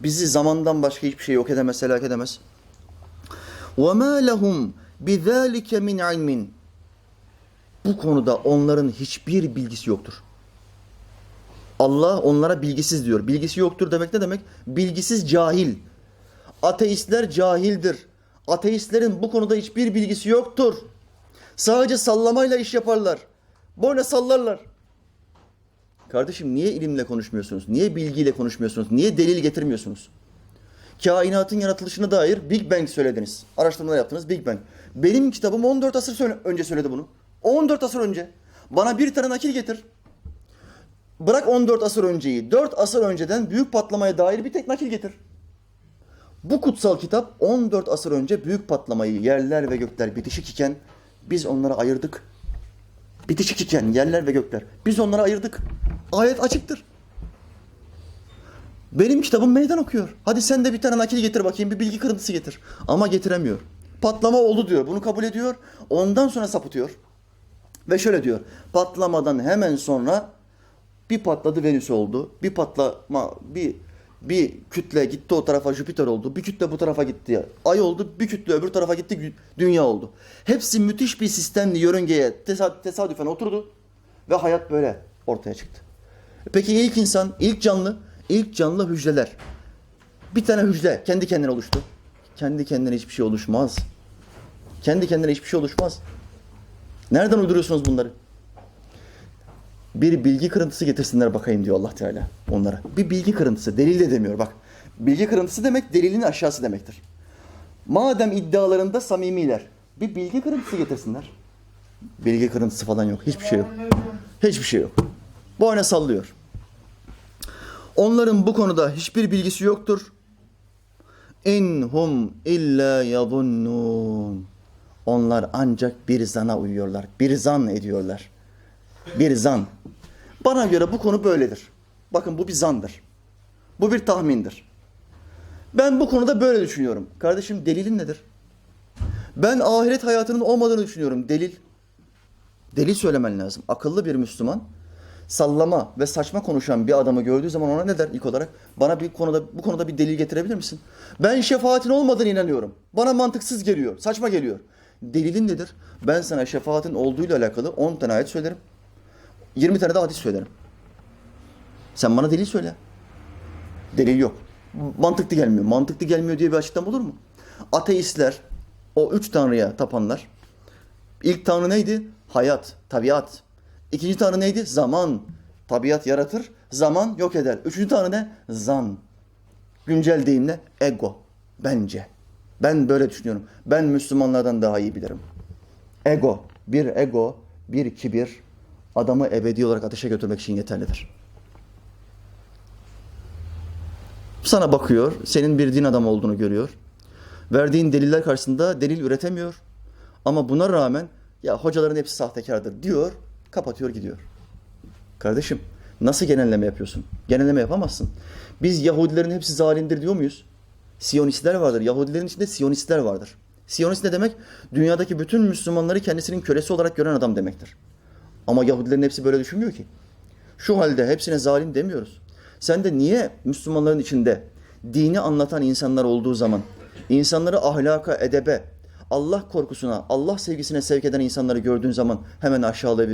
bizi zamandan başka hiçbir şey yok edemez, helak edemez. وَمَا لَهُمْ بِذَٰلِكَ مِنْ عِلْمٍ Bu konuda onların hiçbir bilgisi yoktur. Allah onlara bilgisiz diyor. Bilgisi yoktur demek ne demek? Bilgisiz, cahil. Ateistler cahildir. Ateistlerin bu konuda hiçbir bilgisi yoktur. Sadece sallamayla iş yaparlar. Böyle sallarlar. Kardeşim niye ilimle konuşmuyorsunuz? Niye bilgiyle konuşmuyorsunuz? Niye delil getirmiyorsunuz? Kainatın yaratılışına dair Big Bang söylediniz. Araştırmalar yaptınız, Big Bang. Benim kitabım 14 asır önce söyledi bunu. 14 asır önce. Bana bir tane nakil getir. Bırak 14 asır önceyi, 4 asır önceden büyük patlamaya dair bir tek nakil getir. Bu kutsal kitap 14 asır önce büyük patlamayı, yerler ve gökler bitişik iken biz onları ayırdık. Bitişik iken yerler ve gökler. Biz onları ayırdık. Ayet açıktır. Benim kitabım meydan okuyor. Hadi sen de bir tane nakil getir bakayım, bir bilgi kırıntısı getir. Ama getiremiyor. Patlama oldu diyor. Bunu kabul ediyor. Ondan sonra sapıtıyor. Ve şöyle diyor. Patlamadan hemen sonra bir patladı Venüs oldu. Bir patlama, bir kütle gitti o tarafa Jüpiter oldu. Bir kütle bu tarafa gitti. Ay oldu. Bir kütle öbür tarafa gitti. Dünya oldu. Hepsi müthiş bir sistemli yörüngeye tesadüfen oturdu. Ve hayat böyle ortaya çıktı. Peki ilk insan, ilk canlı hücreler. Bir tane hücre kendi kendine oluştu. Kendi kendine hiçbir şey oluşmaz. Kendi kendine hiçbir şey oluşmaz. Nereden uyduruyorsunuz bunları? Bir bilgi kırıntısı getirsinler bakayım diyor Allah Teala onlara. Bir bilgi kırıntısı, delil de demiyor bak. Bilgi kırıntısı demek delilin aşağısı demektir. Madem iddialarında samimiler, bir bilgi kırıntısı getirsinler. Bilgi kırıntısı falan yok, hiçbir şey yok. Hiçbir şey yok. Boyna sallıyor. Onların bu konuda hiçbir bilgisi yoktur. İnhum illa yazunnun. Onlar ancak bir zana uyuyorlar. Bir zan ediyorlar. Bir zan. Bana göre bu konu böyledir. Bakın bu bir zandır. Bu bir tahmindir. Ben bu konuda böyle düşünüyorum. Kardeşim delilin nedir? Ben ahiret hayatının olmadığını düşünüyorum. Delil. Delil söylemen lazım. Akıllı bir Müslüman sallama ve saçma konuşan bir adamı gördüğü zaman ona ne der ilk olarak? Bana bu konuda bir delil getirebilir misin? Ben şefaatin olmadığına inanıyorum. Bana mantıksız geliyor, saçma geliyor. Delilin nedir? Ben sana şefaatin olduğuyla alakalı 10 tane ayet söylerim. 20 tane de hadis söylerim. Sen bana delil söyle. Delil yok. Mantıklı gelmiyor. Mantıklı gelmiyor diye bir açıklama olur mu? Ateistler, o 3 tanrıya tapanlar. İlk tanrı neydi? Hayat, tabiat. İkinci tanrı neydi? Zaman. Tabiat yaratır, zaman yok eder. Üçüncü tanrı ne? Zan. Güncel deyimle ego. Bence. Ben böyle düşünüyorum. Ben Müslümanlardan daha iyi bilirim. Ego, bir kibir adamı ebedi olarak ateşe götürmek için yeterlidir. Sana bakıyor, senin bir din adamı olduğunu görüyor. Verdiğin deliller karşısında delil üretemiyor. Ama buna rağmen ya hocaların hepsi sahtekardır diyor, kapatıyor gidiyor. Kardeşim nasıl genelleme yapıyorsun? Genelleme yapamazsın. Biz Yahudilerin hepsi zalimdir diyor muyuz? Siyonistler vardır. Yahudilerin içinde Siyonistler vardır. Siyonist ne demek? Dünyadaki bütün Müslümanları kendisinin kölesi olarak gören adam demektir. Ama Yahudilerin hepsi böyle düşünmüyor ki. Şu halde hepsine zalim demiyoruz. Sen de niye Müslümanların içinde dini anlatan insanlar olduğu zaman, insanları ahlaka, edebe, Allah korkusuna, Allah sevgisine sevk eden insanları gördüğün zaman hemen aşağılayabiliyorsun?